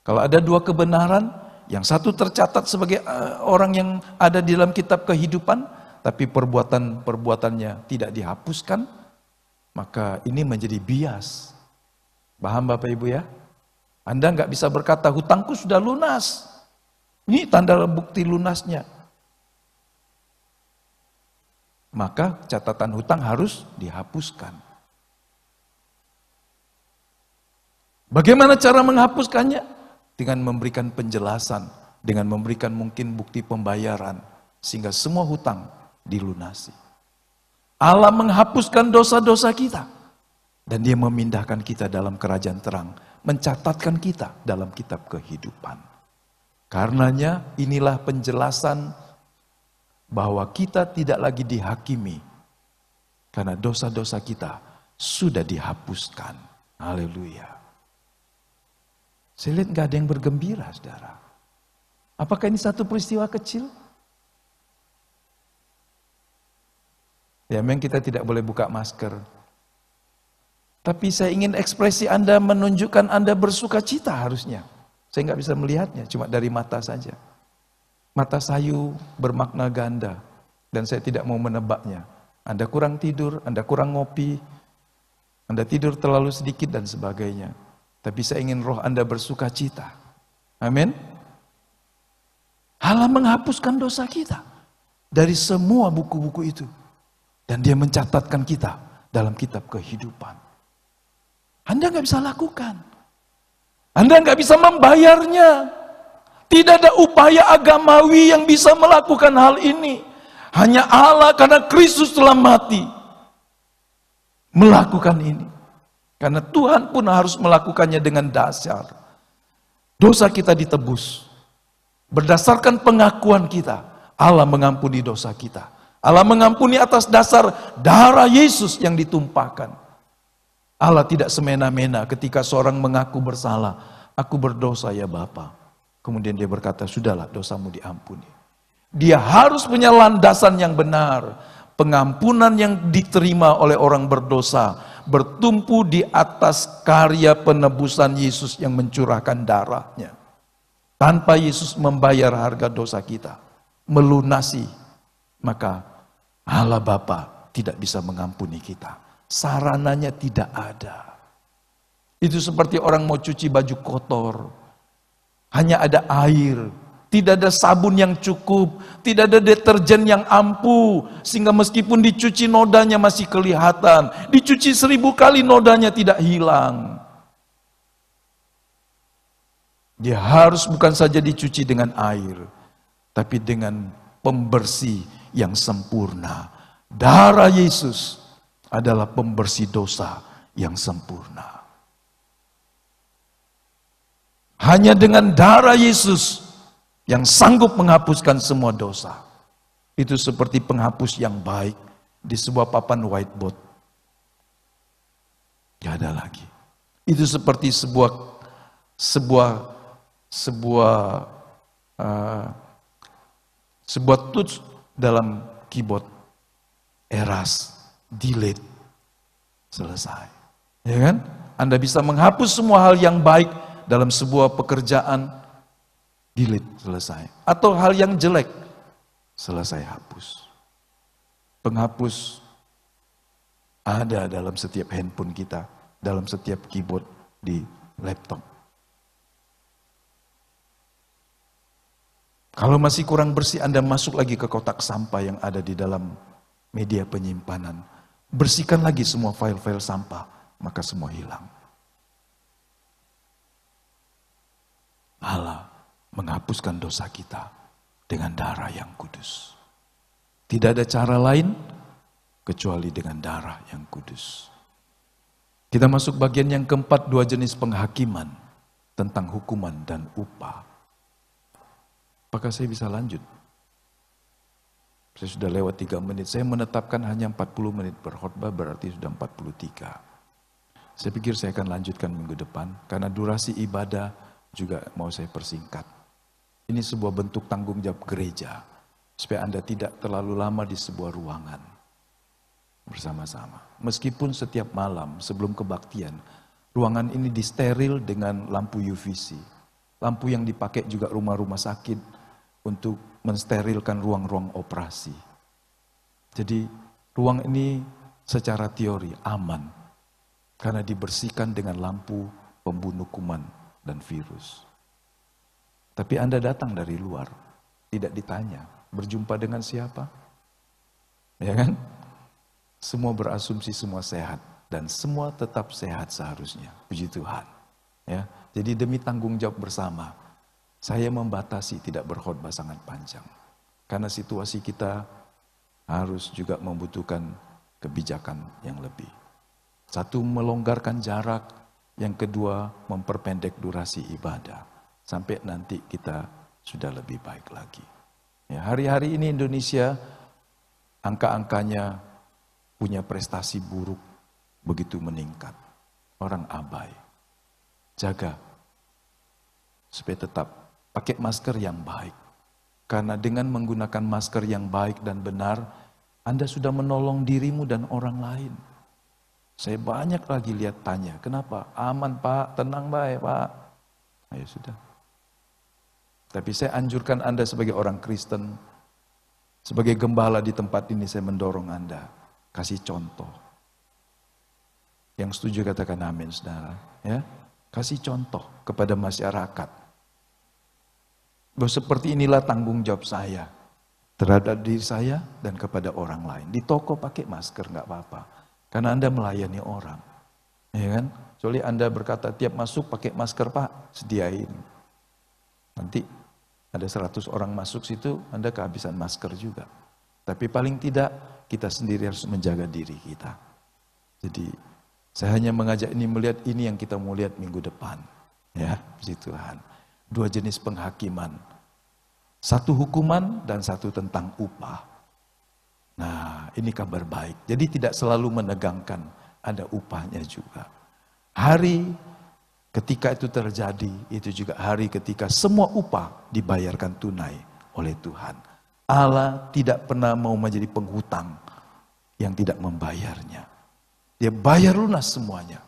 Kalau ada dua kebenaran, yang satu tercatat sebagai orang yang ada di dalam kitab kehidupan, tapi perbuatannya tidak dihapuskan, maka ini menjadi bias. Paham Bapak Ibu ya? Anda nggak bisa berkata, hutangku sudah lunas. Ini tanda bukti lunasnya. Maka catatan hutang harus dihapuskan. Bagaimana cara menghapuskannya? Dengan memberikan penjelasan, dengan memberikan mungkin bukti pembayaran, sehingga semua hutang dilunasi. Allah menghapuskan dosa-dosa kita, dan Dia memindahkan kita dalam kerajaan terang, mencatatkan kita dalam kitab kehidupan. Karenanya inilah penjelasan bahwa kita tidak lagi dihakimi, karena dosa-dosa kita sudah dihapuskan. Haleluya. Saya lihat gak ada yang bergembira, saudara. Apakah ini satu peristiwa kecil? Ya, memang kita tidak boleh buka masker. Tapi saya ingin ekspresi Anda menunjukkan Anda bersuka cita harusnya. Saya nggak bisa melihatnya, cuma dari mata saja. Mata sayu bermakna ganda, dan saya tidak mau menebaknya. Anda kurang tidur, Anda kurang ngopi, Anda tidur terlalu sedikit dan sebagainya. Tapi saya ingin roh Anda bersuka cita. Amin. Allah menghapuskan dosa kita dari semua buku-buku itu. Dan Dia mencatatkan kita dalam kitab kehidupan. Anda nggak bisa lakukan. Anda nggak bisa membayarnya. Tidak ada upaya agamawi yang bisa melakukan hal ini. Hanya Allah karena Kristus telah mati melakukan ini. Karena Tuhan pun harus melakukannya dengan dasar. Dosa kita ditebus. Berdasarkan pengakuan kita, Allah mengampuni dosa kita. Allah mengampuni atas dasar darah Yesus yang ditumpahkan. Allah tidak semena-mena ketika seorang mengaku bersalah. Aku berdosa ya Bapa. Kemudian dia berkata, sudahlah dosamu diampuni. Dia harus punya landasan yang benar. Pengampunan yang diterima oleh orang berdosa bertumpu di atas karya penebusan Yesus yang mencurahkan darahnya. Tanpa Yesus membayar harga dosa kita, melunasi, maka Allah Bapa tidak bisa mengampuni kita. Sarananya tidak ada. Itu seperti orang mau cuci baju kotor. Hanya ada air, tidak ada sabun yang cukup, tidak ada deterjen yang ampuh, sehingga meskipun dicuci nodanya masih kelihatan, dicuci 1000 kali nodanya tidak hilang. Dia harus bukan saja dicuci dengan air, tapi dengan pembersih yang sempurna. Darah Yesus adalah pembersih dosa yang sempurna. Hanya dengan darah Yesus yang sanggup menghapuskan semua dosa. Itu seperti penghapus yang baik di sebuah papan whiteboard. Tidak ada lagi. Itu seperti sebuah touch dalam keyboard. Eras, delete, selesai. Ya kan? Anda bisa menghapus semua hal yang baik dalam sebuah pekerjaan, delete, selesai. Atau hal yang jelek, selesai, hapus. Penghapus ada dalam setiap handphone kita, dalam setiap keyboard di laptop. Kalau masih kurang bersih, Anda masuk lagi ke kotak sampah yang ada di dalam media penyimpanan. Bersihkan lagi semua file-file sampah, maka semua hilang. Allah menghapuskan dosa kita dengan darah yang kudus. Tidak ada cara lain kecuali dengan darah yang kudus. Kita masuk bagian yang keempat, 2 jenis penghakiman tentang hukuman dan upah. Apakah saya bisa lanjut? Saya sudah lewat 3 menit. Saya menetapkan hanya 40 menit berkhotbah, berarti sudah 43. Saya pikir saya akan lanjutkan minggu depan, karena durasi ibadah juga mau saya persingkat. Ini sebuah bentuk tanggung jawab gereja. Supaya Anda tidak terlalu lama di sebuah ruangan. Bersama-sama. Meskipun setiap malam sebelum kebaktian, ruangan ini disteril dengan lampu UVC. Lampu yang dipakai juga rumah-rumah sakit untuk mensterilkan ruang-ruang operasi. Jadi ruang ini secara teori aman. Karena dibersihkan dengan lampu pembunuh kuman dan virus. Tapi Anda datang dari luar, tidak ditanya, berjumpa dengan siapa? Ya kan? Semua berasumsi semua sehat dan semua tetap sehat seharusnya. Puji Tuhan. Ya. Jadi demi tanggung jawab bersama, saya membatasi tidak berkhotbah sangat panjang. Karena situasi kita harus juga membutuhkan kebijakan yang lebih. Satu, melonggarkan jarak. Yang kedua, memperpendek durasi ibadah. Sampai nanti kita sudah lebih baik lagi. Ya, hari-hari ini Indonesia angka-angkanya punya prestasi buruk begitu meningkat. Orang abai. Jaga supaya tetap pakai masker yang baik. Karena dengan menggunakan masker yang baik dan benar, Anda sudah menolong dirimu dan orang lain. Saya banyak lagi lihat tanya, kenapa? Aman Pak, tenang baik Pak. Ayo sudah. Tapi saya anjurkan Anda sebagai orang Kristen, sebagai gembala di tempat ini saya mendorong Anda, kasih contoh. Yang setuju katakan amin saudara. Ya, kasih contoh kepada masyarakat. Bahwa seperti inilah tanggung jawab saya terhadap diri saya dan kepada orang lain. Di toko pakai masker nggak apa-apa, karena Anda melayani orang. Ya kan? Kecuali Anda berkata tiap masuk pakai masker Pak, sediain. Nanti ada 100 orang masuk situ, Anda kehabisan masker juga. Tapi paling tidak, kita sendiri harus menjaga diri kita. Jadi, saya hanya mengajak ini melihat ini yang kita mau lihat minggu depan. Ya, puji Tuhan. 2 jenis penghakiman. Satu hukuman dan satu tentang upah. Nah, ini kabar baik. Jadi tidak selalu menegangkan, ada upahnya juga. Hari ketika itu terjadi, itu juga hari ketika semua upah dibayarkan tunai oleh Tuhan. Allah tidak pernah mau menjadi penghutang yang tidak membayarnya. Dia bayar lunas semuanya.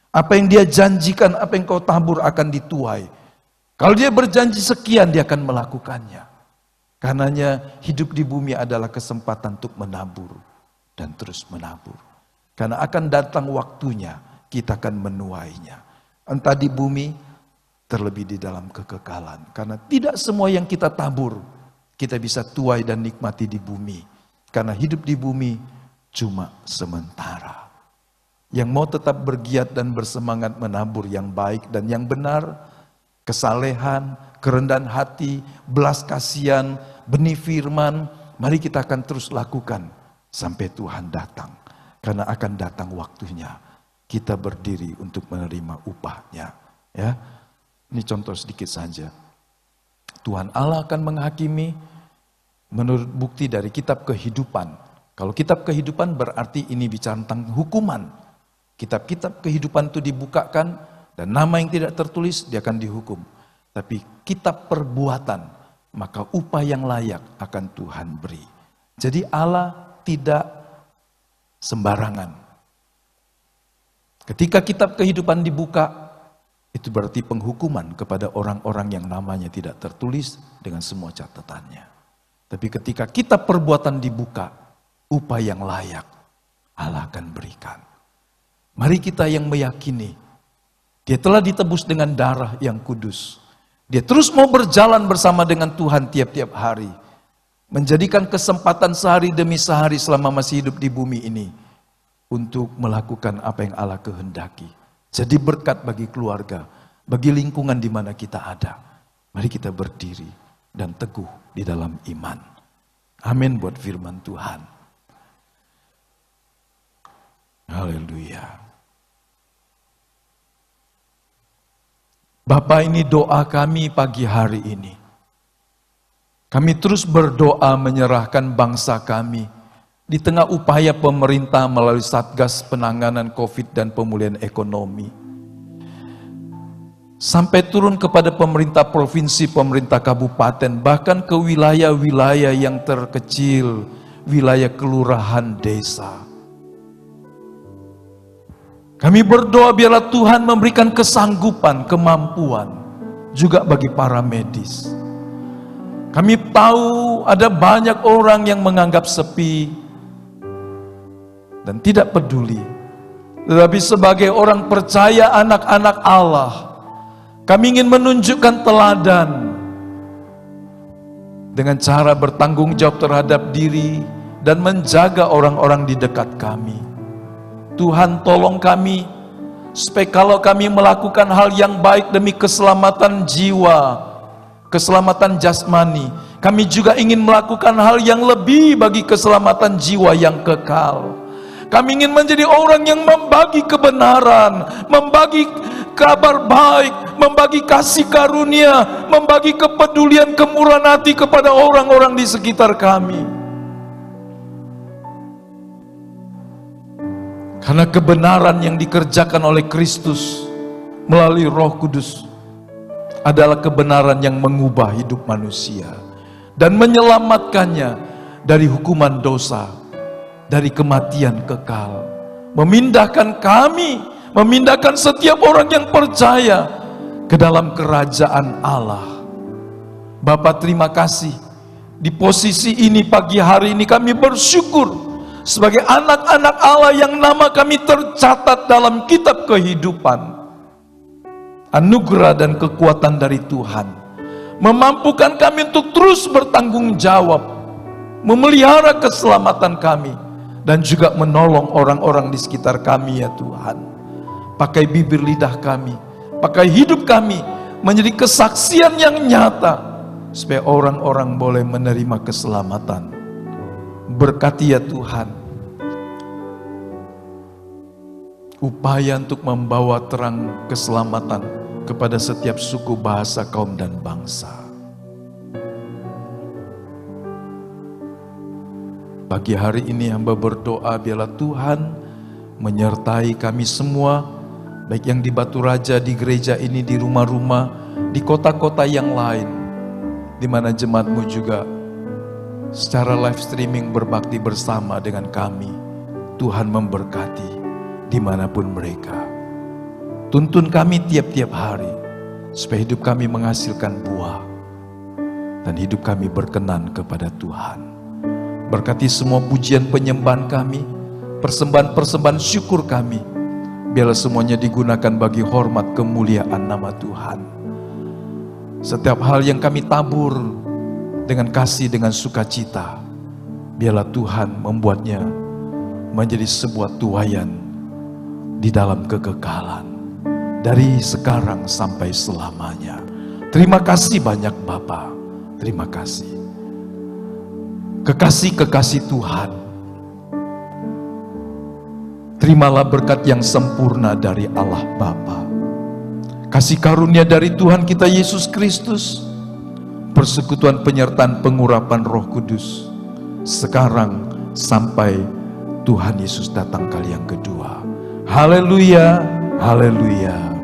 Apa yang dia janjikan, apa yang kau tabur akan dituai. Kalau dia berjanji sekian, dia akan melakukannya. Karenanya hidup di bumi adalah kesempatan untuk menabur dan terus menabur. Karena akan datang waktunya, kita akan menuainya. Entah di bumi, terlebih di dalam kekekalan. Karena tidak semua yang kita tabur, kita bisa tuai dan nikmati di bumi. Karena hidup di bumi cuma sementara. Yang mau tetap bergiat dan bersemangat menabur yang baik dan yang benar, kesalehan, kerendahan hati, belas kasihan, benih firman, mari kita akan terus lakukan sampai Tuhan datang. Karena akan datang waktunya. Kita berdiri untuk menerima upahnya. Ya, ini contoh sedikit saja. Tuhan Allah akan menghakimi menurut bukti dari kitab kehidupan. Kalau kitab kehidupan berarti ini bicara tentang hukuman. Kitab-kitab kehidupan itu dibukakan dan nama yang tidak tertulis dia akan dihukum. Tapi kitab perbuatan, maka upah yang layak akan Tuhan beri. Jadi Allah tidak sembarangan. Ketika kitab kehidupan dibuka, itu berarti penghukuman kepada orang-orang yang namanya tidak tertulis dengan semua catatannya. Tapi ketika kitab perbuatan dibuka, upah yang layak Allah akan berikan. Mari kita yang meyakini, dia telah ditebus dengan darah yang kudus. Dia terus mau berjalan bersama dengan Tuhan tiap-tiap hari. Menjadikan kesempatan sehari demi sehari selama masih hidup di bumi ini. Untuk melakukan apa yang Allah kehendaki. Jadi berkat bagi keluarga, bagi lingkungan di mana kita ada. Mari kita berdiri dan teguh di dalam iman. Amin buat firman Tuhan. Haleluya. Bapa, ini doa kami pagi hari ini. Kami terus berdoa menyerahkan bangsa kami di tengah upaya pemerintah melalui Satgas Penanganan COVID dan Pemulihan Ekonomi. sampai turun kepada pemerintah provinsi, pemerintah kabupaten, bahkan ke wilayah-wilayah yang terkecil, wilayah kelurahan desa. Kami berdoa biarlah Tuhan memberikan kesanggupan, kemampuan juga bagi para medis. Kami tahu ada banyak orang yang menganggap sepi dan tidak peduli. Tetapi sebagai orang percaya, anak-anak Allah, kami ingin menunjukkan teladan dengan cara bertanggung jawab terhadap diri dan menjaga orang-orang di dekat kami. Tuhan tolong kami, supaya kalau kami melakukan hal yang baik demi keselamatan jiwa, keselamatan jasmani, kami juga ingin melakukan hal yang lebih bagi keselamatan jiwa yang kekal. Kami ingin menjadi orang yang membagi kebenaran, membagi kabar baik, membagi kasih karunia, membagi kepedulian, kemurahan hati kepada orang-orang di sekitar kami. Karena kebenaran yang dikerjakan oleh Kristus melalui Roh Kudus adalah kebenaran yang mengubah hidup manusia dan menyelamatkannya dari hukuman dosa, dari kematian kekal, memindahkan kami, memindahkan setiap orang yang percaya ke dalam kerajaan Allah. Bapa, terima kasih. Di posisi ini pagi hari ini kami bersyukur sebagai anak-anak Allah yang nama kami tercatat dalam kitab kehidupan. Anugerah dan kekuatan dari Tuhan memampukan kami untuk terus bertanggung jawab, memelihara keselamatan kami, dan juga menolong orang-orang di sekitar kami ya Tuhan. Pakai bibir lidah kami, pakai hidup kami menjadi kesaksian yang nyata, supaya orang-orang boleh menerima keselamatan. Berkati ya Tuhan upaya untuk membawa terang keselamatan kepada setiap suku, bahasa, kaum, dan bangsa. Pagi hari ini hamba berdoa biarlah Tuhan menyertai kami semua, baik yang di Batu Raja, di gereja ini, di rumah-rumah, di kota-kota yang lain, di mana jemaat-Mu juga secara live streaming berbakti bersama dengan kami. Tuhan memberkati dimanapun mereka. Tuntun kami tiap-tiap hari, supaya hidup kami menghasilkan buah, dan hidup kami berkenan kepada Tuhan. Berkati semua pujian penyembahan kami, persembahan-persembahan syukur kami, biarlah semuanya digunakan bagi hormat kemuliaan nama Tuhan. Setiap hal yang kami tabur dengan kasih, dengan sukacita, biarlah Tuhan membuatnya menjadi sebuah tuaian di dalam kekekalan, dari sekarang sampai selamanya. Terima kasih banyak Bapa, terima kasih. Kekasih-kekasih Tuhan, terimalah berkat yang sempurna dari Allah Bapa, kasih karunia dari Tuhan kita Yesus Kristus, persekutuan penyertaan pengurapan Roh Kudus, sekarang sampai Tuhan Yesus datang kali yang kedua. Haleluya, haleluya.